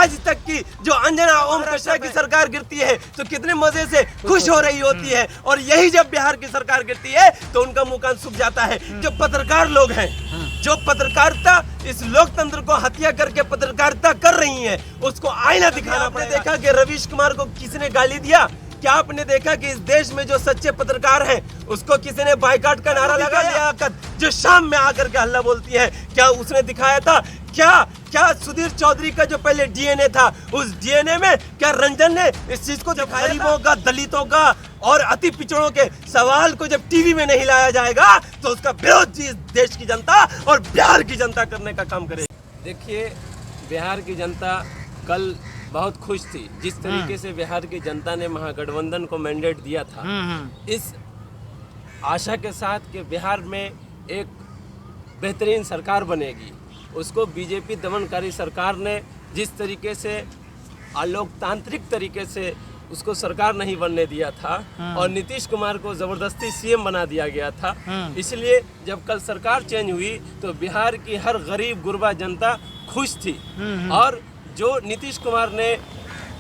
आज तक की जो अंजना ओम कश्यप की सरकार गिरती है तो कितने मजे से खुश हो रही होती है, और यही जब बिहार की सरकार गिरती है तो उनका मुंह कान सूख जाता है। जो पत्रकार लोग हैं, जो पत्रकारिता इस लोकतंत्र को हत्या करके पत्रकारिता कर रही है, उसको आईना दिखाना पड़ेगा। देखा कि रवीश कुमार को किसने गाली दिया? क्या आपने देखा कि इस देश में जो सच्चे पत्रकार हैं उसको किसी ने बाइकआउट का नारा लगा दिया? जो शाम में आकर के हल्ला बोलती है, क्या उसने दिखाया था? क्या सुधीर चौधरी का जो पहले डीएनए था, उस डीएनए में क्या रंजन ने इस चीज को दिखाया? गरीबों का, दलितों का और अति पिछड़ों के सवाल को जब टीवी में नहीं लाया जाएगा तो उसका विरोध इस देश की जनता और बिहार की जनता करने का काम करेगी। देखिए, बिहार की जनता कल बहुत खुश थी जिस तरीके से बिहार की जनता ने महागठबंधन को मैंडेट दिया था, इस आशा के साथ कि बिहार में एक बेहतरीन सरकार बनेगी। उसको बीजेपी दमनकारी सरकार ने जिस तरीके से अलोकतांत्रिक तरीके से उसको सरकार नहीं बनने दिया था और नीतीश कुमार को जबरदस्ती सीएम बना दिया गया था, इसलिए जब कल सरकार चेंज हुई तो बिहार की हर गरीब गुरबा जनता खुश थी। और जो नीतीश कुमार ने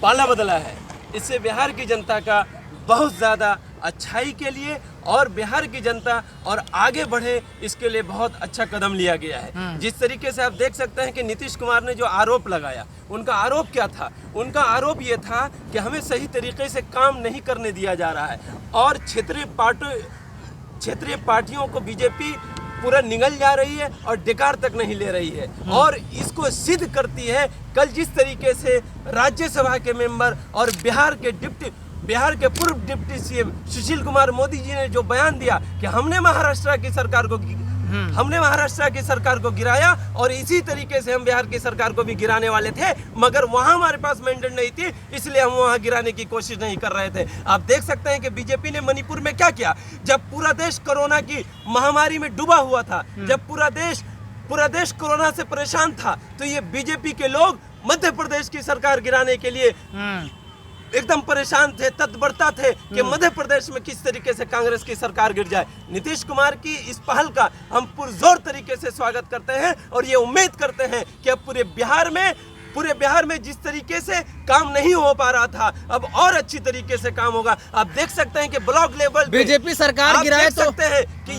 पाला बदला है, इससे बिहार की जनता का बहुत ज़्यादा अच्छाई के लिए और बिहार की जनता और आगे बढ़े, इसके लिए बहुत अच्छा कदम लिया गया है। जिस तरीके से आप देख सकते हैं कि नीतीश कुमार ने जो आरोप लगाया, उनका आरोप क्या था? उनका आरोप ये था कि हमें सही तरीके से काम नहीं करने दिया जा रहा है और क्षेत्रीय पार्टियों को बीजेपी पूरा निगल जा रही है और डिकार तक नहीं ले रही है। और इसको सिद्ध करती है कल जिस तरीके से राज्यसभा के मेंबर और बिहार के पूर्व डिप्टी सीएम सुशील कुमार मोदी जी ने जो बयान दिया कि हमने महाराष्ट्र की सरकार को गिराया और इसी तरीके से हम बिहार की सरकार को भी गिराने वाले थे, मगर वहां हमारे पास मैंडेट नहीं थी, इसलिए हम वहां गिराने की कोशिश नहीं कर रहे थे। आप देख सकते हैं कि बीजेपी ने मणिपुर में क्या किया। जब पूरा देश कोरोना की महामारी में डूबा हुआ था, जब पूरा देश कोरोना से परेशान था, तो ये बीजेपी के लोग मध्य प्रदेश की सरकार गिराने के लिए एकदम परेशान थे, तत्परता थे कि मध्य प्रदेश में किस तरीके से कांग्रेस की सरकार गिर जाए। नीतीश कुमार की इस पहल का हम पुरजोर तरीके से स्वागत करते हैं और ये उम्मीद करते हैं कि अब पूरे बिहार में जिस तरीके से काम नहीं हो पा रहा था, अब और अच्छी तरीके से काम होगा। आप देख सकते हैं कि ब्लॉक लेवल बीजेपी सरकार गिराए तो सकते हैं कि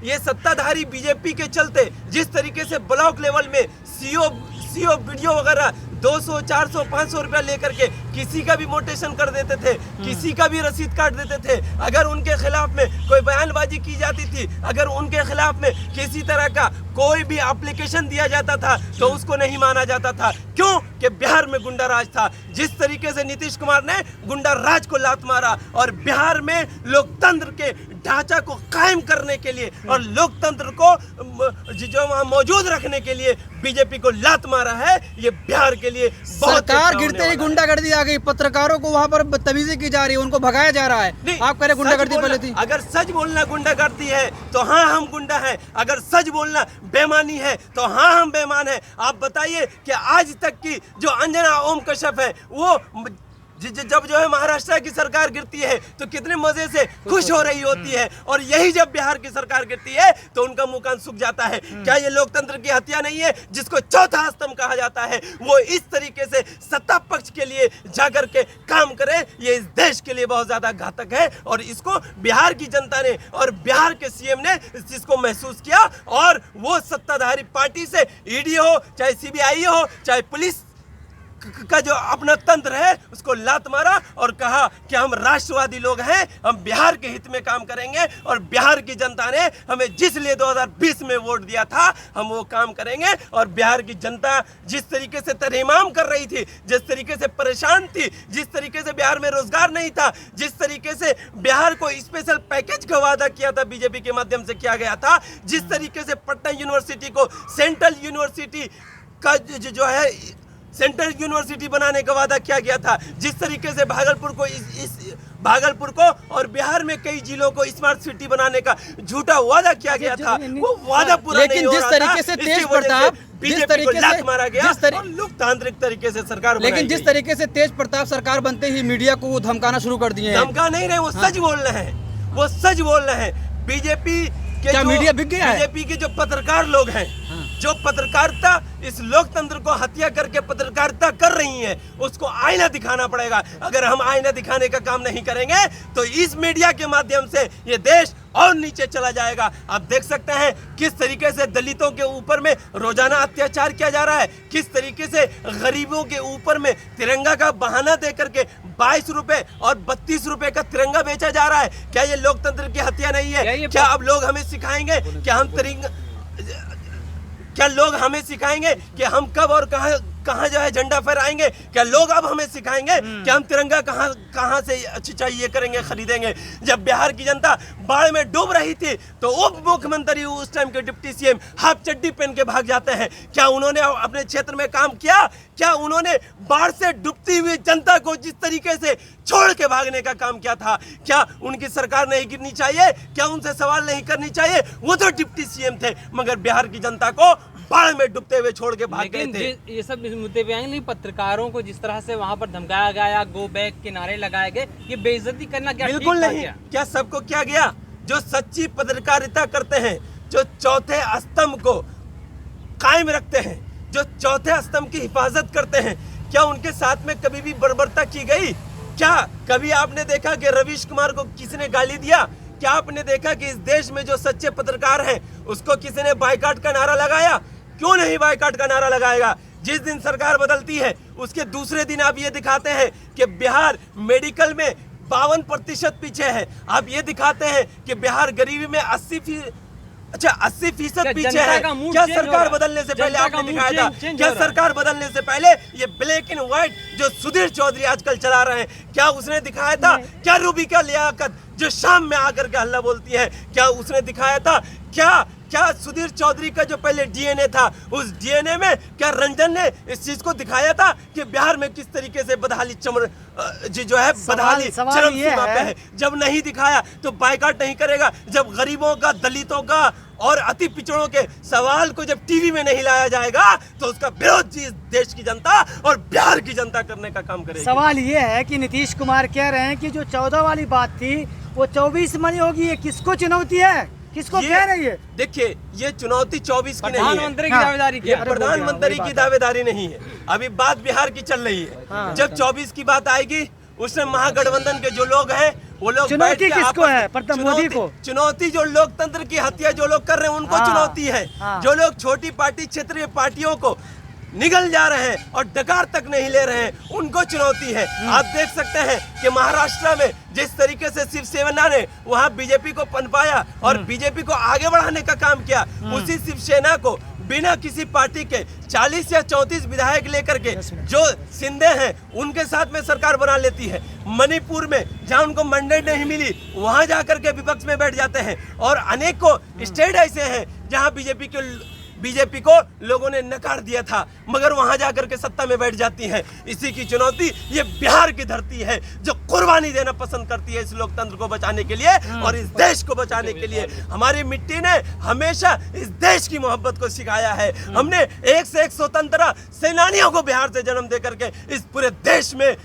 ये सत्ताधारी बीजेपी के चलते जिस तरीके से ब्लॉक लेवल में सीओ वीडियो वगैरह 200, 400, 500 रुपया लेकर के किसी का भी मोटेशन कर देते थे, किसी का भी रसीद काट देते थे। अगर उनके खिलाफ में कोई बयानबाजी की जाती थी, अगर उनके खिलाफ में किसी तरह का कोई भी एप्लीकेशन दिया जाता था तो उसको नहीं माना जाता था। क्यों? कि बिहार में गुंडा राज था। जिस तरीके से नीतीश कुमार ने गुंडा राज को लात मारा और बिहार में लोकतंत्र के ढांचा को कायम करने के लिए और लोकतंत्र को जो वहां मौजूद रखने के लिए बीजेपी को लात मारा है, ये बिहार के लिए सरकार गिरते ही गुंडागर्दी आ गई, पत्रकारों को वहां पर बदतमीजी की जा रही है, उनको भगाया जा रहा है। आप कह रहे गुंडागर्दी पहले थी। अगर सच बोलना गुंडागर्दी है तो हाँ हम गुंडा हैं, अगर सच बोलना बेईमानी है तो हाँ हम बेईमान हैं। आप बताइए कि आज तक की जो अंजना ओम कश्यप है, वो जब जो है महाराष्ट्र की सरकार गिरती है तो कितने मजे से खुश हो रही होती है, और यही जब बिहार की सरकार गिरती है तो उनका मुंह कान सूख जाता है। क्या ये लोकतंत्र की हत्या नहीं है जिसको चौथा स्तंभ कहा जाता है? वो इस तरीके से सत्ता पक्ष के लिए जाकर के काम करे, ये इस देश के लिए बहुत ज्यादा घातक है और इसको बिहार की जनता ने और बिहार के सीएम ने इस चीज को महसूस किया और वो सत्ताधारी पार्टी से ईडी हो, चाहे सीबीआई हो, चाहे पुलिस का जो अपना तंत्र है उसको लात मारा और कहा कि हम राष्ट्रवादी लोग हैं, हम बिहार के हित में काम करेंगे और बिहार की जनता ने हमें जिस लिए 2020 में वोट दिया था हम वो काम करेंगे। और बिहार की जनता जिस तरीके से तरहेमाम कर रही थी, जिस तरीके से परेशान थी, जिस तरीके से बिहार में रोजगार नहीं था, जिस तरीके से बिहार को स्पेशल पैकेज का वादा किया था बीजेपी के माध्यम से किया गया था, जिस तरीके से पटना यूनिवर्सिटी को सेंट्रल यूनिवर्सिटी का जो है सेंट्रल यूनिवर्सिटी बनाने का वादा किया गया था, जिस तरीके से भागलपुर को और बिहार में कई जिलों को स्मार्ट सिटी बनाने का झूठा वादा किया गया था, वो वादा पूरा नहीं हो रहा था। लेकिन जिस तरीके से तेज प्रताप बीजेपी को लात मारा गया और लोकतांत्रिक तरीके से सरकार, लेकिन जिस तरीके से तेज प्रताप सरकार बनते ही मीडिया को वो धमकाना शुरू कर दिए हैं। धमका नहीं रहे, वो सच बोल रहे हैं, वो सच बोल रहे हैं। बीजेपी के मीडिया बिक गया है? बीजेपी के जो पत्रकार लोग हैं जो पत्रकारिता इस लोकतंत्र को हत्या करके पत्रकारिता कर रही है, उसको आईना दिखाना पड़ेगा। अगर हम आईना दिखाने का काम नहीं करेंगे तो इस मीडिया के माध्यम से ये देश और नीचे चला जाएगा। आप देख सकते हैं किस तरीके से दलितों के ऊपर में रोजाना अत्याचार किया जा रहा है, किस तरीके से गरीबों के ऊपर में तिरंगा का बहाना दे करके 22 रुपए और 32 रुपए का तिरंगा बेचा जा रहा है। क्या ये लोकतंत्र की हत्या नहीं है? क्या अब लोग हमें सिखाएंगे कि हम तिरंगा, क्या लोग हमें सिखाएंगे कि हम कब और कहां जो है झंडा फहराएंगे? क्या लोग अब हमें सिखाएंगे कि हम तिरंगा कहां से ये करेंगे, खरीदेंगे? जब बिहार की जनता बाढ़ में डूब रही थी तो उप मुख्यमंत्री उस टाइम के डिप्टी सीएम हाफ चड्डी पहन के भाग जाते हैं। क्या उन्होंने अपने क्षेत्र में काम किया? क्या उन्होंने बाढ़ से डूबती हुई जनता को जिस तरीके से छोड़ के भागने का काम किया था, क्या उनकी सरकार नहीं गिरनी चाहिए? क्या उनसे सवाल नहीं करनी चाहिए? वो तो डिप्टी सीएम थे, मगर बिहार की जनता को बाढ़ में डूबते हुए छोड़ के भाग गए थे। ये सब इस मुद्दे पे आएंगे, पत्रकारों को जिस तरह से वहां पर धमकाया गया, गो बैक के नारे लगाए गए, ये बेइज्जती करना क्या बिल्कुल नहीं। क्या सबको क्या गया? जो सच्ची पत्रकारिता करते हैं, जो चौथे स्तंभ को कायम रखते हैं, जो चौथे स्तंभ की हिफाजत करते हैं, क्या उनके साथ में कभी भी बर्बरता की गई? क्या कभी आपने देखा कि रवीश कुमार को किसी ने गाली दिया? क्या आपने देखा कि इस देश में जो सच्चे पत्रकार हैं उसको किसी ने बायकॉट का नारा लगाया? क्यों नहीं बायकॉट का नारा लगाएगा? जिस दिन सरकार बदलती है उसके दूसरे दिन आप ये दिखाते हैं कि बिहार मेडिकल में 52% पीछे है। आप ये दिखाते हैं कि बिहार गरीबी में 80% पीछे है। क्या सरकार बदलने से पहले आपने दिखाया था? क्या सरकार बदलने से पहले ये ब्लैक एंड व्हाइट जो सुधीर चौधरी आजकल चला रहे हैं, क्या उसने दिखाया था? क्या रूबिका लियाकत जो शाम में आकर के हल्ला बोलती है, क्या उसने दिखाया था? क्या सुधीर चौधरी का जो पहले डीएनए था, उस डीएनए में क्या रंजन ने इस चीज को दिखाया था कि बिहार में किस तरीके से बदहाली जो है बदहाली चरम सीमा पे है? जब नहीं दिखाया तो बायकॉट नहीं करेगा। जब गरीबों का, दलितों का और अति पिछड़ों के सवाल को जब टीवी में नहीं लाया जाएगा तो उसका विरोध इस देश की जनता और बिहार की जनता करने का काम करेगी। सवाल ये है कि नीतीश कुमार कह रहे हैं कि जो 14 वाली बात थी वो 24 में होगी। ये किसको चुनौती है? किसको कह रही है? देखिए, ये चुनौती 24 की नहीं है, प्रधानमंत्री की दावेदारी की, प्रधानमंत्री की दावेदारी नहीं है। अभी बात बिहार की चल रही है। जब 24 की बात आएगी उसमें महागठबंधन के जो लोग हैं वो लोग चुनौती किसको है? प्रथम मोदी को। चुनौती जो लोकतंत्र की हत्या जो लोग कर रहे हैं उनको चुनौती है। जो लोग छोटी पार्टी, क्षेत्रीय पार्टियों को निगल जा रहे हैं और डकार तक नहीं ले रहे हैं, उनको चुनौती है। आप देख सकते हैं कि महाराष्ट्र में जिस तरीके से शिवसेना ने वहां बीजेपी को पनपाया और बीजेपी को आगे बढ़ाने का काम किया, उसी शिवसेना को बिना किसी पार्टी के 40 या 34 विधायक लेकर के जो सिंधे हैं उनके साथ में सरकार बना लेती है। मणिपुर में जहां उनको मैंडेट नहीं मिली वहां जाकर के विपक्ष में बैठ जाते हैं। और अनेकों स्टेट ऐसे हैं जहां बीजेपी को लोगों ने नकार दिया था, मगर वहां जाकर के सत्ता में बैठ जाती है। इसी की चुनौती ये बिहार की धरती है जो कुर्बानी देना पसंद करती है इस लोकतंत्र को बचाने के लिए और इस देश को बचाने के लिए। हमारी मिट्टी ने हमेशा इस देश की मोहब्बत को सिखाया है। हमने एक से एक स्वतंत्रता सेनानियों को बिहार से जन्म दे करके इस पूरे देश में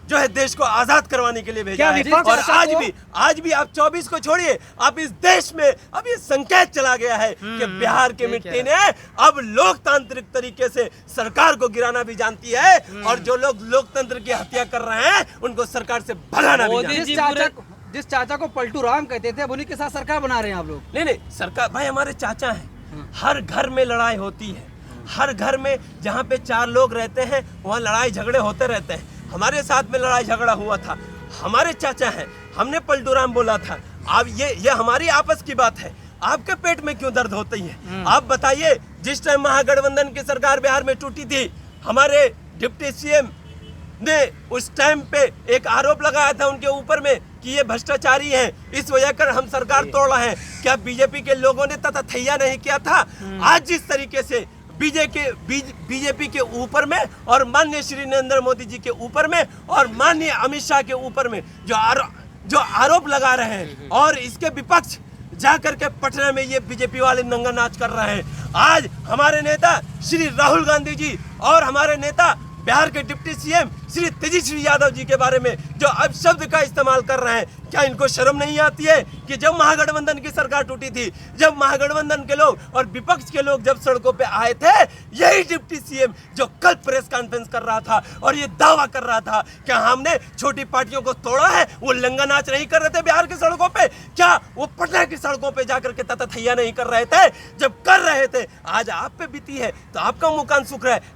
जो है देश को आजाद करवाने के लिए भेजा है। और आज भी आप 24 को छोड़िए, आप इस देश में अब ये संकेत चला गया है कि बिहार की मिट्टी ने अब लोकतांत्रिक तरीके से सरकार को गिराना भी जानती है और जो लोग लोकतंत्र की हत्या कर रहे हैं उनको सरकार से भगाना भी जानती है। जिस चाचा को पलटू राम कहते थे उन्हीं के साथ सरकार बना रहे हैं आप लोग। नहीं, सरकार भाई हमारे चाचा हैं। हर घर में लड़ाई होती है, हर घर में जहाँ पे 4 लोग रहते हैं वहाँ लड़ाई झगड़े होते रहते हैं। हमारे साथ में लड़ाई झगड़ा हुआ था, हमारे चाचा हैं, हमने पलटूराम बोला था। अब ये हमारी आपस की बात है, आपके पेट में क्यों दर्द होती है? आप बताइए, जिस टाइम महागठबंधन की सरकार बिहार में टूटी थी, हमारे डिप्टी सीएम ने उस टाइम पे एक आरोप लगाया था उनके ऊपर में कि ये भ्रष्टाचारी हैं, इस वजह कर हम सरकार तोड़ रहे हैं। क्या बीजेपी के लोगों ने तथैया नहीं किया था? आज जिस तरीके से बीजेपी के ऊपर में और माननीय श्री नरेंद्र मोदी जी के ऊपर में और माननीय अमित शाह के ऊपर में जो आरोप लगा रहे हैं और इसके विपक्ष जाकर के पटना में ये बीजेपी वाले नंगा नाच कर रहे हैं। आज हमारे नेता श्री राहुल गांधी जी और हमारे नेता बिहार के डिप्टी सीएम श्री तेजस्वी यादव जी के बारे में जो अपशब्द का इस्तेमाल कर रहे हैं, क्या इनको शर्म नहीं आती है कि जब महागठबंधन की सरकार टूटी थी, जब महागठबंधन के लोग और विपक्ष के लोग जब सड़कों पे आए थे, यही डिप्टी सीएम जो कल प्रेस कॉन्फ्रेंस कर रहा था और ये दावा कर रहा था कि हमने छोटी पार्टियों को तोड़ा है, वो लंगा नाच नहीं कर रहे थे बिहार की सड़कों पे, क्या वो पटना की सड़कों पे जाकर के तथैया नहीं कर रहे थे? जब कर रहे थे, आज आप पे बीती है तो आपका मुंह कान सूख रहा है।